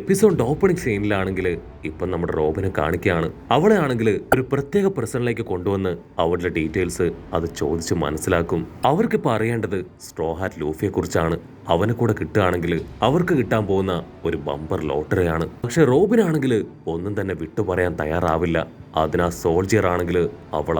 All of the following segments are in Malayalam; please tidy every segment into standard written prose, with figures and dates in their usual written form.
എപ്പിസോഡ് ഓപ്പണിംഗ് സീനിലാണെങ്കിൽ ഇപ്പം നമ്മുടെ റോബിനെ കാണിക്കുകയാണ്. അവളെ ആണെങ്കിൽ ഒരു പ്രത്യേക പേഴ്സണിലേക്ക് കൊണ്ടുവന്ന് അവളുടെ ഡീറ്റെയിൽസ് അത് ചോദിച്ച് മനസ്സിലാക്കും. അവർക്കിപ്പോൾ അറിയേണ്ടത് സ്ട്രോ ഹാറ്റ് ലൂഫിയെ കുറിച്ചാണ്. അവനെ കൂടെ കിട്ടുകയാണെങ്കിൽ അവർക്ക് കിട്ടാൻ പോകുന്ന ഒരു ബമ്പർ ലോട്ടറിയാണ്. പക്ഷെ റോബിനാണെങ്കിൽ ഒന്നും തന്നെ വിട്ടു പറയാൻ തയ്യാറാവില്ല. അതിനാ സോൾജിയർ ആണെങ്കിൽ അവൾ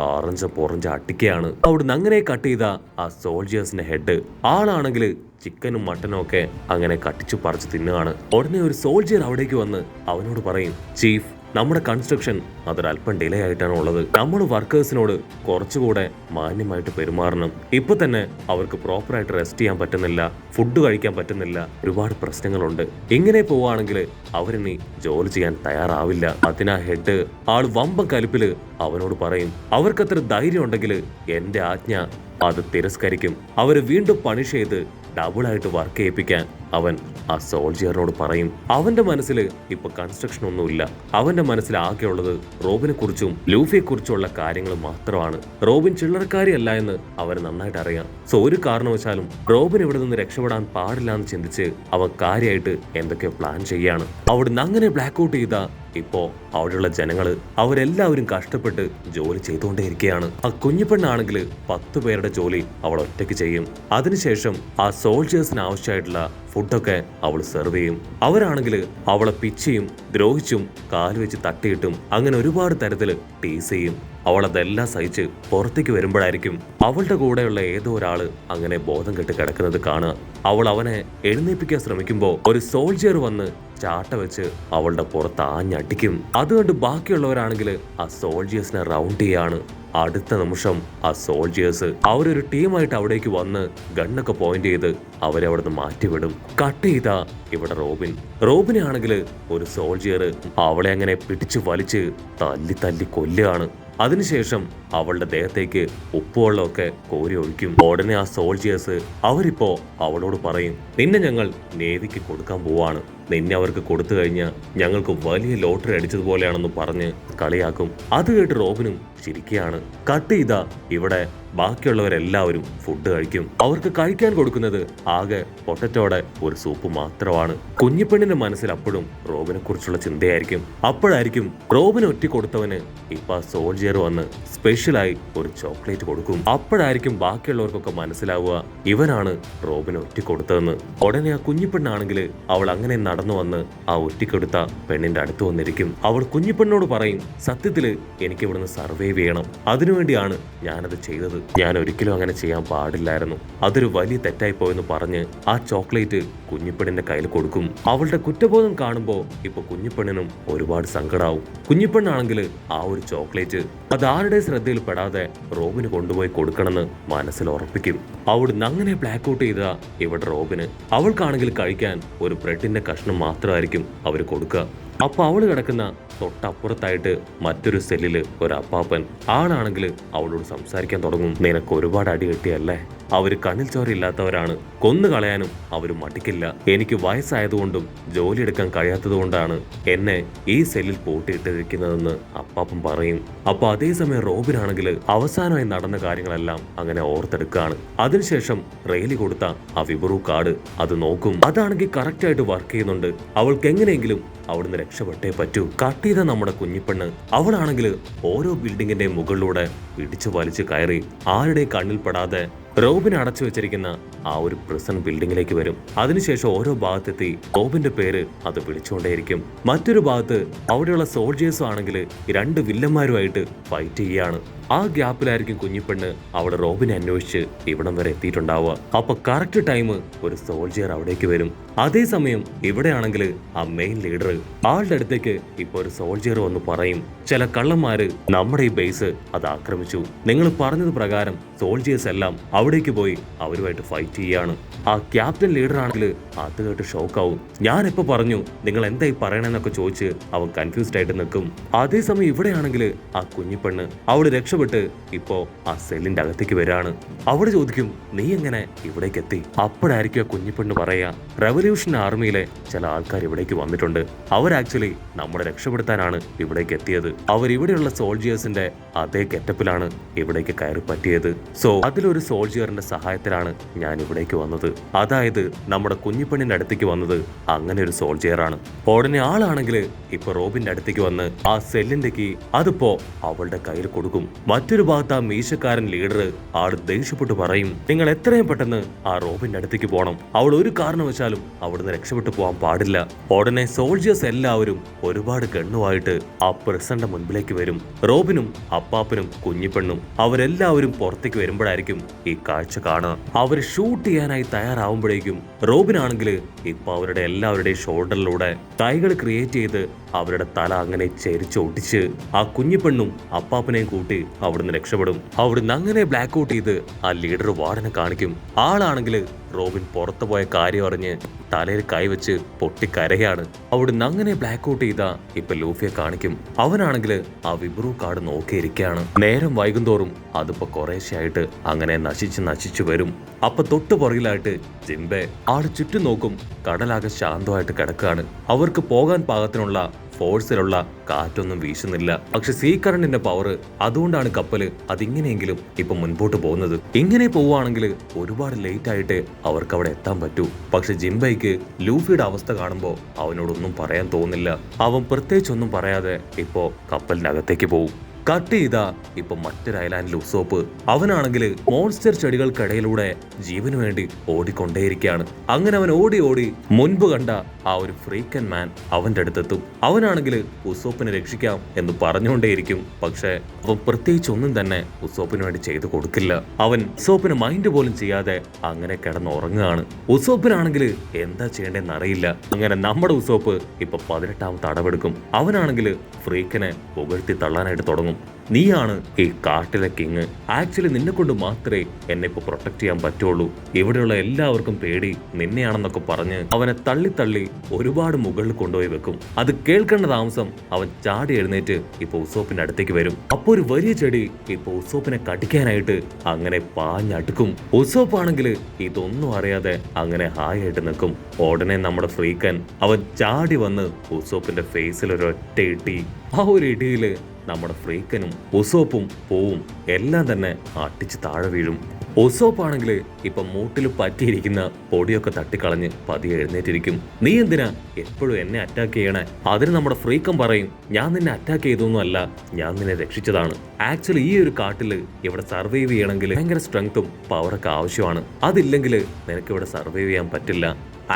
പൊറഞ്ച് അട്ടിക്കുകയാണ്. അവിടുന്ന് അങ്ങനെ കട്ട് ചെയ്ത ആ സോൾജിയേഴ്സിന്റെ ഹെഡ് ആളാണെങ്കിൽ ചിക്കനും മട്ടനും ഒക്കെ അങ്ങനെ കട്ടിച്ചു പറിച്ച് തിന്നുകയാണ്. ഉടനെ ഒരു സോൾജിയർ അവിടേക്ക് വന്ന് അവനോട് പറയും, ചീഫ്, നമ്മുടെ കൺസ്ട്രക്ഷൻ അതൊരല്പം ഡിലേ ആയിട്ടാണ് ഉള്ളത്. നമ്മൾ വർക്കേഴ്സിനോട് കുറച്ചുകൂടെ മാന്യമായിട്ട് പെരുമാറണം. ഇപ്പൊ തന്നെ അവർക്ക് പ്രോപ്പറായിട്ട് റെസ്റ്റ് ചെയ്യാൻ പറ്റുന്നില്ല, ഫുഡ് കഴിക്കാൻ പറ്റുന്നില്ല, ഒരുപാട് പ്രശ്നങ്ങളുണ്ട്. ഇങ്ങനെ പോവുകയാണെങ്കിൽ അവരിനി ജോലി ചെയ്യാൻ തയ്യാറാവില്ല. അതിനാ ഹെഡ് ആള് വമ്പം കലിപ്പില് അവനോട് പറയും, അവർക്കത്ര ധൈര്യം ഉണ്ടെങ്കിൽ എന്റെ ആജ്ഞ അത് തിരസ്കരിക്കും. അവര് വീണ്ടും പണിഷ് ചെയ്ത് ഡബിളായിട്ട് വർക്ക് ചെയ്യിപ്പിക്കാൻ അവൻ ആ സോൾജിയറിനോട് പറയും. അവന്റെ മനസ്സിൽ ഇപ്പൊ കൺസ്ട്രക്ഷൻ ഒന്നുമില്ല. അവന്റെ മനസ്സിൽ ആകെയുള്ളത് റോബിനെ കുറിച്ചും ലൂഫിയെ കുറിച്ചുള്ള കാര്യങ്ങൾ മാത്രമാണ്. റോബിൻ ചില്ലറക്കാരിയല്ല എന്ന് അവന് നന്നായിട്ട് അറിയാം. സോ ഒരു കാരണവശാലും റോബിൻ ഇവിടെ നിന്ന് രക്ഷപ്പെടാൻ പാടില്ല എന്ന് ചിന്തിച്ച് അവൻ കാര്യമായിട്ട് എന്തൊക്കെയോ പ്ലാൻ ചെയ്യാണ്. അവിടുന്ന് അങ്ങനെ ബ്ലാക്ക് ഔട്ട് ചെയ്ത ഇപ്പോ അവിടെയുള്ള ജനങ്ങള് അവരെല്ലാവരും കഷ്ടപ്പെട്ട് ജോലി ചെയ്തുകൊണ്ടേയിരിക്കുകയാണ്. ആ കുഞ്ഞിപ്പെണ്ണാണെങ്കിൽ 10 പേരുടെ ജോലി അവൾ ഒറ്റയ്ക്ക് ചെയ്യും. അതിനുശേഷം ആ സോൾജേഴ്സിന് ആവശ്യമായിട്ടുള്ള ഫുഡൊക്കെ അവൾ സെർവ് ചെയ്യും. അവരാണെങ്കിൽ അവളെ പിച്ചിയും ദ്രോഹിച്ചും കാലുവെച്ച് തട്ടിയിട്ടും അങ്ങനെ ഒരുപാട് തരത്തില് ടീസ് ചെയ്യും. അവളതെല്ലാം സഹിച്ച് പുറത്തേക്ക് വരുമ്പോഴായിരിക്കും അവളുടെ കൂടെയുള്ള ഏതോ ഒരാള് അങ്ങനെ ബോധം കെട്ട് കിടക്കുന്നത് കാണുക. അവൾ അവനെ എഴുന്നേൽപ്പിക്കാൻ ശ്രമിക്കുമ്പോ ഒരു സോൾജിയർ വന്ന് ചാട്ട വെച്ച് അവളുടെ പുറത്ത് ആഞ്ഞടിക്കും. അതുകൊണ്ട് ബാക്കിയുള്ളവരാണെങ്കിൽ ആ സോൾജിയേഴ്സിനെ റൗണ്ട് ചെയ്യാണ്. അടുത്ത നിമിഷം ആ സോൾജിയേഴ്സ് അവരൊരു ടീമായിട്ട് അവിടേക്ക് വന്ന് ഗണ്ണൊക്കെ പോയിന്റ് ചെയ്ത് അവരെ അവിടെ നിന്ന് മാറ്റിവിടും. കട്ട് ചെയ്താ ഇവിടെ റോബിനെ ആണെങ്കിൽ ഒരു സോൾജിയർ അവളെ അങ്ങനെ പിടിച്ചു വലിച്ച് തല്ലി കൊല്ലുകയാണ്. അതിനുശേഷം അവളുടെ ദേഹത്തേക്ക് ഉപ്പുവെള്ളമൊക്കെ കോരി ഒഴിക്കും. ഉടനെ ആ സോൾജിയേഴ്സ് അവരിപ്പോ അവളോട് പറയും, നിന്നെ ഞങ്ങൾ നേവിക്ക് കൊടുക്കാൻ പോവാണ്. നിന്നെ അവർക്ക് കൊടുത്തു കഴിഞ്ഞാൽ ഞങ്ങൾക്ക് വലിയ ലോട്ടറി അടിച്ചതുപോലെയാണെന്ന് പറഞ്ഞ് കളിയാക്കും. അത് കേട്ട് റോബിനും ചിരിക്കുകയാണ്. കട്ട് ചെയ്താ ഇവിടെ ബാക്കിയുള്ളവരെല്ലാവരും ഫുഡ് കഴിക്കും. അവർക്ക് കഴിക്കാൻ കൊടുക്കുന്നത് ആകെ പൊട്ടറ്റോടെ ഒരു സൂപ്പ് മാത്രമാണ്. കുഞ്ഞിപ്പെണ്ണിന്റെ മനസ്സിൽ അപ്പോഴും റോബിനെ കുറിച്ചുള്ള ചിന്തയായിരിക്കും. അപ്പോഴായിരിക്കും റോബിന് ഒറ്റ കൊടുത്തവന് ഇപ്പൊ ആ സോൾജിയർ വന്ന് സ്പെഷ്യലായി ഒരു ചോക്ലേറ്റ് കൊടുക്കും. അപ്പോഴായിരിക്കും ബാക്കിയുള്ളവർക്കൊക്കെ മനസ്സിലാവുക ഇവനാണ് റോബിന് ഒറ്റ കൊടുത്തതെന്ന്. ഉടനെ ആ കുഞ്ഞിപ്പെണ്ണാണെങ്കിൽ അവൾ അങ്ങനെ നടന്നു വന്ന് ആ ഒറ്റക്കൊടുത്ത പെണ്ണിന്റെ അടുത്ത് വന്നിരിക്കും. അവൾ കുഞ്ഞിപ്പെണ്ണോട് പറയും, സത്യത്തില് എനിക്ക് ഇവിടുന്ന് സർവൈവ് ചെയ്യണം. അതിനുവേണ്ടിയാണ് ഞാനത് ചെയ്തത്. ഞാൻ ഒരിക്കലും അങ്ങനെ ചെയ്യാൻ പാടില്ലായിരുന്നു. അതൊരു വലിയ തെറ്റായി പോയെന്ന് പറഞ്ഞ് ആ ചോക്ലേറ്റ് കുഞ്ഞിപ്പെണ്ണിന്റെ കയ്യിൽ കൊടുക്കും. അവളുടെ കുറ്റബോധം കാണുമ്പോ ഇപ്പൊ കുഞ്ഞിപ്പെണ്ണിനും ഒരുപാട് സങ്കടാവും. കുഞ്ഞിപ്പെണ്ണാണെങ്കിൽ ആ ഒരു ചോക്ലേറ്റ് അത് ആരുടെ ശ്രദ്ധയിൽ പെടാതെ റോബിന് കൊണ്ടുപോയി കൊടുക്കണമെന്ന് മനസ്സിൽ ഉറപ്പിക്കും. അവിടുന്ന് അങ്ങനെ ബ്ലാക്ക് ഔട്ട് ചെയ്ത ഇവിടെ റോബിന് അവൾക്കാണെങ്കിൽ കഴിക്കാൻ ഒരു ബ്രെഡിന്റെ കഷ്ണം മാത്രമായിരിക്കും അവർ കൊടുക്കുക. അപ്പൊ അവള് കിടക്കുന്ന തൊട്ടപ്പുറത്തായിട്ട് മറ്റൊരു സെല്ലില് ഒരു അപ്പാപ്പൻ ആളാണെങ്കിൽ അവളോട് സംസാരിക്കാൻ തുടങ്ങും. നിനക്ക് ഒരുപാട് അടി കിട്ടിയല്ലേ? അവര് കണ്ണിൽ ചോരയില്ലാത്തവരാണ്, കൊന്നു കളയാനും അവര് മടിക്കില്ല. എനിക്ക് വയസ്സായതുകൊണ്ടും ജോലി എടുക്കാൻ കഴിയാത്തത് കൊണ്ടാണ് എന്നെ ഈ സെല്ലിൽ പൂട്ടിയിട്ടിരിക്കുന്നതെന്ന് അപ്പാപ്പൻ പറയും. അപ്പൊ അതേസമയം റോബിനാണെങ്കിൽ അവസാനമായി നടന്ന കാര്യങ്ങളെല്ലാം അങ്ങനെ ഓർത്തെടുക്കുകയാണ്. അതിനുശേഷം റെയിലി കൊടുത്ത ആ വിബറു കാർഡ് അത് നോക്കും. അതാണെങ്കിൽ കറക്റ്റ് ആയിട്ട് വർക്ക് ചെയ്യുന്നുണ്ട്. അവൾക്ക് എങ്ങനെയെങ്കിലും അവിടുന്ന് രക്ഷപ്പെട്ടേ പറ്റൂ. കട്ട് ചെയ്ത നമ്മുടെ കുഞ്ഞിപ്പെണ്ണ് അവളാണെങ്കിൽ ഓരോ ബിൽഡിങ്ങിന്റെ മുകളിലൂടെ പിടിച്ചു വലിച്ചു കയറി ആരുടെ കണ്ണിൽ പെടാതെ റോബിനെ അടച്ചു വെച്ചിരിക്കുന്ന ആ ഒരു പ്രിസൺ ബിൽഡിങ്ങിലേക്ക് വരും. അതിനുശേഷം ഓരോ ഭാഗത്തെത്തി റോബിന്റെ പേര് അത് വിളിച്ചുകൊണ്ടേയിരിക്കും. മറ്റൊരു ഭാഗത്ത് അവിടെയുള്ള സോൾജേഴ്സും ആണെങ്കിൽ 2 വില്ലന്മാരുമായിട്ട് ഫൈറ്റ് ചെയ്യാണ്. ആ ഗ്യാപ്പിലായിരിക്കും കുഞ്ഞിപ്പെണ്ണ് അവിടെ റോബിനെ അന്വേഷിച്ച് ഇവിടം വരെ എത്തിയിട്ടുണ്ടാവുക. അപ്പൊ കറക്റ്റ് ടൈം ഒരു സോൾജിയർ അവിടേക്ക് വരും. അതേസമയം ഇവിടെയാണെങ്കിൽ ആ മെയിൻ ലീഡർ ആളുടെ അടുത്തേക്ക് ഇപ്പൊ ഒരു സോൾജിയർ വന്ന് പറയും, ചില കള്ളന്മാര് നമ്മുടെ ഈ ബേസ് അത് ആക്രമിച്ചു. നിങ്ങൾ പറഞ്ഞത് പ്രകാരം സോൾജിയേഴ്സ് എല്ലാം അവിടേക്ക് പോയി അവരുമായിട്ട് ഫൈറ്റ് ചെയ്യാണ്. ആ ക്യാപ്റ്റൻ ലീഡർ ആണെങ്കിൽ അത് കേട്ട് ഷോക്കാവും. ഞാൻ എപ്പോ പറഞ്ഞു, നിങ്ങൾ എന്തായി പറയണെന്നൊക്കെ ചോദിച്ച് അവൻ കൺഫ്യൂസ്ഡ് ആയിട്ട് നിൽക്കും. അതേസമയം ഇവിടെയാണെങ്കിൽ ആ കുഞ്ഞിപ്പെണ്ണ് അവള് രക്ഷപ്പെട്ട രക്ഷപ്പെട്ട് ഇപ്പോ ആ സെല്ലിന്റെ അകത്തേക്ക് വരാണ്. അവിടെ ചോദിക്കും, നീ എങ്ങനെ ഇവിടേക്ക് എത്തി? അപ്പോഴായിരിക്കും ആ കുഞ്ഞിപ്പെണ്ണ് പറയാ, റവല്യൂഷൻ ആർമിയിലെ ചില ആൾക്കാർ ഇവിടേക്ക് വന്നിട്ടുണ്ട്. അവർ ആക്ച്വലി നമ്മളെ രക്ഷപ്പെടുത്താനാണ് ഇവിടേക്ക് എത്തിയത്. അവരിവിടെയുള്ള സോൾജിയേഴ്സിന്റെ അതേ ഗെറ്റപ്പിലാണ് ഇവിടേക്ക് കയറി പറ്റിയത്. സോ അതിലൊരു സോൾജിയറിന്റെ സഹായത്തിലാണ് ഞാൻ ഇവിടേക്ക് വന്നത്. അതായത് നമ്മുടെ കുഞ്ഞിപ്പെണ്ണിന്റെ അടുത്തേക്ക് വന്നത് അങ്ങനെ ഒരു സോൾജിയറാണ്. ഉടനെ ആളാണെങ്കിൽ ഇപ്പൊ റോബിന്റെ അടുത്തേക്ക് വന്ന് ആ സെല്ലിന്റെ കീ അതിപ്പോ അവളുടെ കയ്യിൽ കൊടുക്കും. മറ്റൊരു ഭാഗത്ത് ആ മീശക്കാരൻ ലീഡർ ആള് ദേഷ്യപ്പെട്ട് പറയും, നിങ്ങൾ എത്രയും പെട്ടെന്ന് ആ റോബിന്റെ അടുത്തേക്ക് പോകണം. അവൾ ഒരു കാരണവശാലും അവിടുന്ന് രക്ഷപ്പെട്ടു പോകാൻ പാടില്ല. ഉടനെ സോൾജിയേഴ്സ് എല്ലാവരും ഒരുപാട് ഗണ്ണുമായിട്ട് ആ പ്രസന്റെ മുൻപിലേക്ക് വരും. റോബിനും അപ്പാപ്പനും കുഞ്ഞിപ്പെണ്ണും അവരെല്ലാവരും പുറത്തേക്ക് വരുമ്പോഴായിരിക്കും ഈ കാഴ്ച കാണുക. അവർ ഷൂട്ട് ചെയ്യാനായി തയ്യാറാവുമ്പോഴേക്കും റോബിനാണെങ്കിൽ ഇപ്പൊ അവരുടെ എല്ലാവരുടെയും ഷോൾഡറിലൂടെ കൈകൾ ക്രിയേറ്റ് ചെയ്ത് അവരുടെ തല അങ്ങനെ ചെരിച്ചൊട്ടിച്ച് ആ കുഞ്ഞിപ്പെണ്ണും അപ്പാപ്പനെയും കൂട്ടി അവിടുന്ന് രക്ഷപ്പെടും. അവിടുന്ന് അങ്ങനെ ബ്ലാക്ക് ഔട്ട് ചെയ്ത് ആ ലീഡർ വാർഡനെ കാണിക്കും. ആളാണെങ്കിൽ റോബിൻ പുറത്തു പോയ കാര്യം അറിഞ്ഞ് തലയിൽ കൈവച്ച് പൊട്ടിക്കരയാണ്. അവിടുന്ന് അങ്ങനെ ബ്ലാക്ക് ഔട്ട് ചെയ്ത ഇപ്പൊ ലൂഫിയെ കാണിക്കും. അവനാണെങ്കിൽ ആ വിബ്രു കാർഡ് നോക്കിയിരിക്കുകയാണ്. നേരം വൈകുന്തോറും അതിപ്പോ കുറേശ്ശെയായിട്ട് അങ്ങനെ നശിച്ചു വരും. അപ്പൊ തൊട്ടു പുറകിലായിട്ട് ജിംബെ ആള് ചുറ്റും നോക്കും. കടലാകെ ശാന്തമായിട്ട് കിടക്കുകയാണ്. അവർക്ക് പോകാൻ പാകത്തിനുള്ള ഫോഴ്സിലുള്ള കാറ്റൊന്നും വീശുന്നില്ല. പക്ഷെ സീ കറണ്ടിന്റെ പവർ അതുകൊണ്ടാണ് കപ്പല് അതിങ്ങനെയെങ്കിലും ഇപ്പൊ മുൻപോട്ട് പോകുന്നത്. ഇങ്ങനെ പോവുകയാണെങ്കിൽ ഒരുപാട് ലേറ്റ് ആയിട്ട് അവർക്ക് അവിടെ എത്താൻ പറ്റൂ. പക്ഷെ ജിംബൈക്ക് ലൂഫിയുടെ അവസ്ഥ കാണുമ്പോൾ അവനോടൊന്നും പറയാൻ തോന്നില്ല. അവൻ പ്രത്യേകിച്ചൊന്നും പറയാതെ ഇപ്പോ കപ്പലിന്റെ അകത്തേക്ക് പോകും. കട്ട് ചെയ്താ ഇപ്പൊ മറ്റൊരു ഐലാൻഡിൽ ഉസോപ്പ്. അവനാണെങ്കിൽ മോൺസ്റ്റർ ചെടികൾക്കിടയിലൂടെ ജീവന് വേണ്ടി ഓടിക്കൊണ്ടേയിരിക്കുകയാണ്. അങ്ങനെ അവൻ ഓടി മുൻപ് കണ്ട ആ ഒരു ഫ്രീക്കൻ മാൻ അവന്റെ അടുത്തെത്തും. അവനാണെങ്കിൽ ഉസോപ്പിനെ രക്ഷിക്കാം എന്ന് പറഞ്ഞുകൊണ്ടേയിരിക്കും. പക്ഷെ അവൻ പ്രത്യേകിച്ച് ഒന്നും തന്നെ ഉസോപ്പിന് വേണ്ടി ചെയ്തു കൊടുക്കില്ല. അവൻ ഉസോപ്പിന് മൈൻഡ് പോലും ചെയ്യാതെ അങ്ങനെ കിടന്നുറങ്ങുകയാണ്. ഉസോപ്പിനാണെങ്കിൽ എന്താ ചെയ്യേണ്ടതെന്ന് അറിയില്ല. അങ്ങനെ നമ്മുടെ ഉസോപ്പ് ഇപ്പൊ 18ാമത്തെ അടവെടുക്കും. അവനാണെങ്കിൽ ഫ്രീക്കനെ പുകഴ്ത്തി തള്ളാനായിട്ട് തുടങ്ങും. നീയാണ് ഈ കാട്ടിലെ കിങ്. ആക്ച്വലി നിന്നെ കൊണ്ട് മാത്രമേ എന്നെ ഇപ്പൊ പ്രൊട്ടക്ട് ചെയ്യാൻ പറ്റുള്ളൂ. ഇവിടെയുള്ള എല്ലാവർക്കും പേടി നിന്നെയാണെന്നൊക്കെ പറഞ്ഞ് അവനെ തള്ളി ഒരുപാട് മുകളിൽ കൊണ്ടുപോയി വെക്കും. അത് കേൾക്കേണ്ട താമസം അവൻ ചാടി എഴുന്നേറ്റ് ഇപ്പൊ ഉസോപ്പിന്റെ അടുത്തേക്ക് വരും. അപ്പൊ ഒരു വലിയ ചെടി ഇപ്പൊ ഉസോപ്പിനെ കടിക്കാനായിട്ട് അങ്ങനെ പാഞ്ഞടുക്കും. ഉസോപ്പാണെങ്കിൽ ഇതൊന്നും അറിയാതെ അങ്ങനെ ഹായായിട്ട് നിൽക്കും. ഉടനെ നമ്മുടെ ഫ്രീക്കൻ അവൻ ചാടി വന്ന് ഉസോപ്പിന്റെ ഫേസിൽ ഒരൊറ്റ ഇടി. ആ ഒരു ഇടിയില് നമ്മുടെ ഫ്രീക്കനും ഉസോപ്പും പോവും എല്ലാം തന്നെ അട്ടിച്ച് താഴെ വീഴും. ഉസോപ്പാണെങ്കിൽ ഇപ്പൊ മൂട്ടിൽ പറ്റിയിരിക്കുന്ന പൊടിയൊക്കെ തട്ടിക്കളഞ്ഞ് പതിയെ എഴുന്നേറ്റിരിക്കും. നീ എന്തിനാ എപ്പോഴും എന്നെ അറ്റാക്ക് ചെയ്യണേ? അതിന് നമ്മുടെ ഫ്രീക്കൻ പറയും, ഞാൻ നിന്നെ അറ്റാക്ക് ചെയ്തൊന്നും അല്ല, ഞാൻ നിന്നെ രക്ഷിച്ചതാണ്. ആക്ച്വലി ഈ ഒരു കാട്ടില് ഇവിടെ സർവൈവ് ചെയ്യണമെങ്കിൽ ഭയങ്കര സ്ട്രെങ്ത്തും പവറൊക്കെ ആവശ്യമാണ്. അതില്ലെങ്കിൽ നിനക്ക് ഇവിടെ സർവൈവ് ചെയ്യാൻ പറ്റില്ല.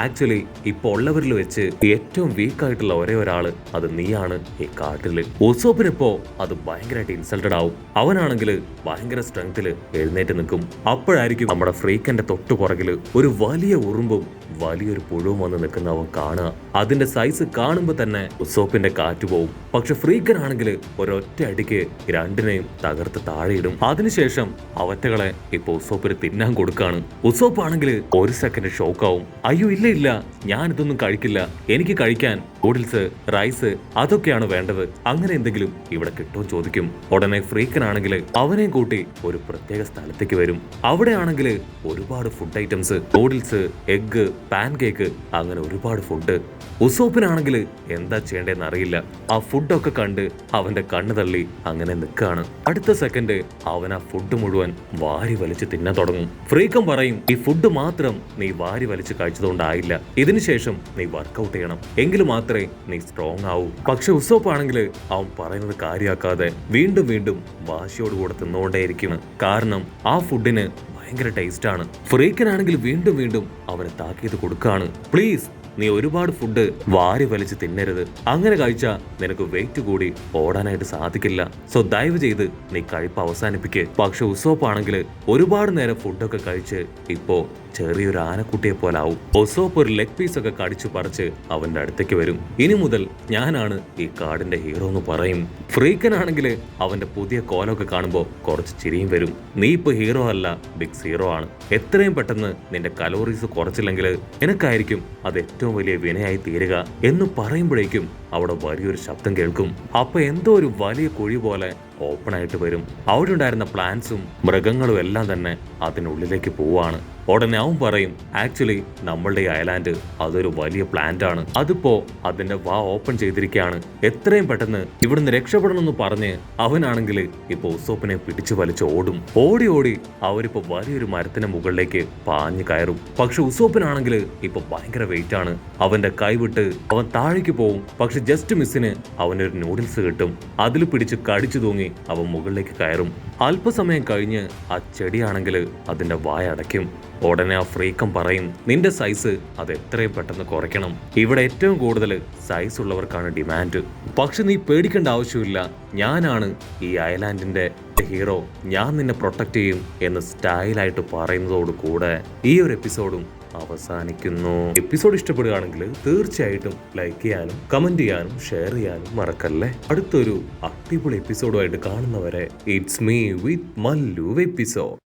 ആക്ച്വലി ഇപ്പൊ ഉള്ളവരിൽ വെച്ച് ഏറ്റവും വീക്കായിട്ടുള്ള ഒരേ ഒരാള് അത് നീയാണ് ഈ കാട്ടില്. ഉസോപ്പിനിപ്പോ അത് ഭയങ്കരമായിട്ട് ഇൻസൾട്ടഡ് ആവും. അവനാണെങ്കിൽ ഭയങ്കര സ്ട്രെങ്തില് എഴുന്നേറ്റ് നിൽക്കും. അപ്പോഴായിരിക്കും നമ്മുടെ ഫ്രീക്കന്റെ തൊട്ടു പുറകില് ഒരു വലിയ ഉറുമ്പും വലിയൊരു പുഴുവും വന്ന് നിൽക്കുന്ന അവൻ കാണുക. അതിന്റെ സൈസ് കാണുമ്പോ തന്നെ ഉസോപ്പിന്റെ കാറ്റ് പോവും. പക്ഷെ ഫ്രീക്കൻ ആണെങ്കിൽ ഒരൊറ്റ അടിക്ക് രണ്ടിനെയും തകർത്ത് താഴെയിടും. അതിനുശേഷം അവറ്റകളെ ഇപ്പൊ ഉസോപ്പിന് തിന്നാൻ കൊടുക്കാണ്. ഉസോപ്പ് ആണെങ്കിൽ ഒരു സെക്കൻഡ് ഷോക്കാവും. അയ്യോ ഇല്ല, ഞാൻ ഇതൊന്നും കഴിക്കില്ല, എനിക്ക് കഴിക്കാൻ നൂഡിൽസ്, റൈസ് അതൊക്കെയാണ് വേണ്ടത്. അങ്ങനെ എന്തെങ്കിലും ഇവിടെ കിട്ടുമോ ചോദിക്കും. ഉടനെ ഫ്രീക്കൻ ആണെങ്കിൽ അവനെയും കൂട്ടി ഒരു പ്രത്യേക സ്ഥലത്തേക്ക് വരും. അവിടെ ആണെങ്കിൽ ഒരുപാട് food items, noodles, egg, pan cake, അങ്ങനെ ഒരുപാട് ഫുഡ്. ഉസോപ്പിനാണെങ്കിൽ എന്താ ചെയ്യേണ്ടതെന്ന് അറിയില്ല. ആ ഫുഡൊക്കെ കണ്ട് അവന്റെ കണ്ണ് തള്ളി അങ്ങനെ നിൽക്കാണ്. അടുത്ത സെക്കൻഡ് അവൻ ആ ഫുഡ് മുഴുവൻ വാരി വലിച്ച് തിന്നാൻ തുടങ്ങും. ഫ്രീക്കൻ പറയും, ഈ ഫുഡ് മാത്രം നീ വാരി വലിച്ച് കഴിച്ചതുകൊണ്ടായില്ല, ഇതിനുശേഷം നീ വർക്കൗട്ട് ചെയ്യണം, എങ്കിൽ മാത്രമേ നീ സ്ട്രോങ് ആവൂ. പക്ഷെ ഉസോപ്പ് ആണെങ്കിൽ അവൻ പറയുന്നത് കാര്യമാക്കാതെ വീണ്ടും വാശിയോടുകൂടെ തിന്നുകൊണ്ടേയിരിക്കുന്നു. കാരണം ആ ഫുഡിന് ഭയങ്കര ടേസ്റ്റ് ആണ്. ഫ്രീക്കൻ ആണെങ്കിൽ വീണ്ടും അവനെ താക്കീത് കൊടുക്കാണ്, പ്ലീസ് നീ ഒരുപാട് ഫുഡ് വാരി വലിച്ച് തിന്നരുത്, അങ്ങനെ കഴിച്ചാൽ നിനക്ക് വെയിറ്റ് കൂടി ഓടാനായിട്ട് സാധിക്കില്ല. സോ ദയവ് ചെയ്ത് നീ കഴിപ്പ് അവസാനിപ്പിക്ക്. പക്ഷെ ഉസോപ്പ് ആണെങ്കിൽ ഒരുപാട് നേരം ഫുഡൊക്കെ കഴിച്ച് ഇപ്പോ ചെറിയൊരു ആനക്കുട്ടിയെ പോലെ ആവും. ഉസോപ്പ് ഒരു ലെഗ് പീസ് ഒക്കെ കടിച്ചു പറിച്ച് അവന്റെ അടുത്തേക്ക് വരും. ഇനി മുതൽ ഞാനാണ് ഈ കാടിന്റെ ഹീറോ എന്ന് പറയും. ഫ്രീക്കൻ ആണെങ്കിൽ അവന്റെ പുതിയ കോലമൊക്കെ കാണുമ്പോൾ കുറച്ച് ചിരിയും വരും. നീ ഇപ്പൊ ഹീറോ അല്ല, ബിഗ് സീറോ ആണ്. എത്രയും പെട്ടെന്ന് നിന്റെ കലോറീസ് കുറച്ചില്ലെങ്കിൽ നിനക്കായിരിക്കും അത് ഏറ്റവും വലിയ വിനയായി തീരുക എന്ന് പറയുമ്പോഴേക്കും അവിടെ വലിയൊരു ശബ്ദം കേൾക്കും. അപ്പൊ എന്തോ ഒരു വലിയ കുഴി പോലെ ഓപ്പൺ ആയിട്ട് വരും. അവിടെ ഉണ്ടായിരുന്ന പ്ലാന്റ്സും മൃഗങ്ങളും എല്ലാം തന്നെ അതിനുള്ളിലേക്ക് പോവാണ്. ഉടനെ അവൻ പറയും, ആക്ച്വലി നമ്മളുടെ ഈ ഐലാൻഡ് അതൊരു വലിയ പ്ലാന്റ് ആണ്. അതിപ്പോ അതിന്റെ വാ ഓപ്പൺ ചെയ്തിരിക്കുകയാണ്. എത്രയും പെട്ടെന്ന് ഇവിടുന്ന് രക്ഷപ്പെടണമെന്ന് പറഞ്ഞ് അവനാണെങ്കിൽ ഇപ്പൊ ഉസോപ്പിനെ പിടിച്ചു വലിച്ച് ഓടും. ഓടി ഓടി അവരിപ്പോ വലിയൊരു മരത്തിന് മുകളിലേക്ക് പാഞ്ഞു കയറും. പക്ഷെ ഉസോപ്പിനാണെങ്കിൽ ഇപ്പൊ ഭയങ്കര വെയിറ്റ് ആണ്. അവന്റെ കൈവിട്ട് അവൻ താഴേക്ക് പോവും. പക്ഷെ ജസ്റ്റ് മിസ്സിന് അവനൊരു നൂഡിൽസ് കിട്ടും. അതിൽ പിടിച്ച് കടിച്ചു തൂങ്ങി അവൻ മുകളിലേക്ക് കയറും. അല്പസമയം കഴിഞ്ഞ് ആ ചെടിയാണെങ്കിൽ അതിന്റെ വായ അടയ്ക്കും. ഉടനെ ആ ഫ്രീക്കം പറയും, നിന്റെ സൈസ് അത് എത്രയും പെട്ടെന്ന് കുറയ്ക്കണം. ഇവിടെ ഏറ്റവും കൂടുതൽ സൈസ് ഉള്ളവർക്കാണ് ഡിമാൻഡ്. പക്ഷെ നീ പേടിക്കേണ്ട ആവശ്യമില്ല, ഞാനാണ് ഈ ഐലാൻഡിന്റെ ഹീറോ, ഞാൻ നിന്നെ പ്രൊട്ടക്ട് ചെയ്യും എന്ന് സ്റ്റൈലായിട്ട് പറയുന്നതോട് കൂടെ ഈ ഒരു എപ്പിസോഡും അവസാനിക്കുന്നു. എപ്പിസോഡ് ഇഷ്ടപ്പെടുകയാണെങ്കിൽ തീർച്ചയായിട്ടും ലൈക്ക് ചെയ്യാനും കമന്റ് ചെയ്യാനും ഷെയർ ചെയ്യാനും മറക്കല്ലേ. അടുത്തൊരു അടിപൊളി എപ്പിസോഡുമായിട്ട് കാണുന്നവരെ it's me with Mallu episode.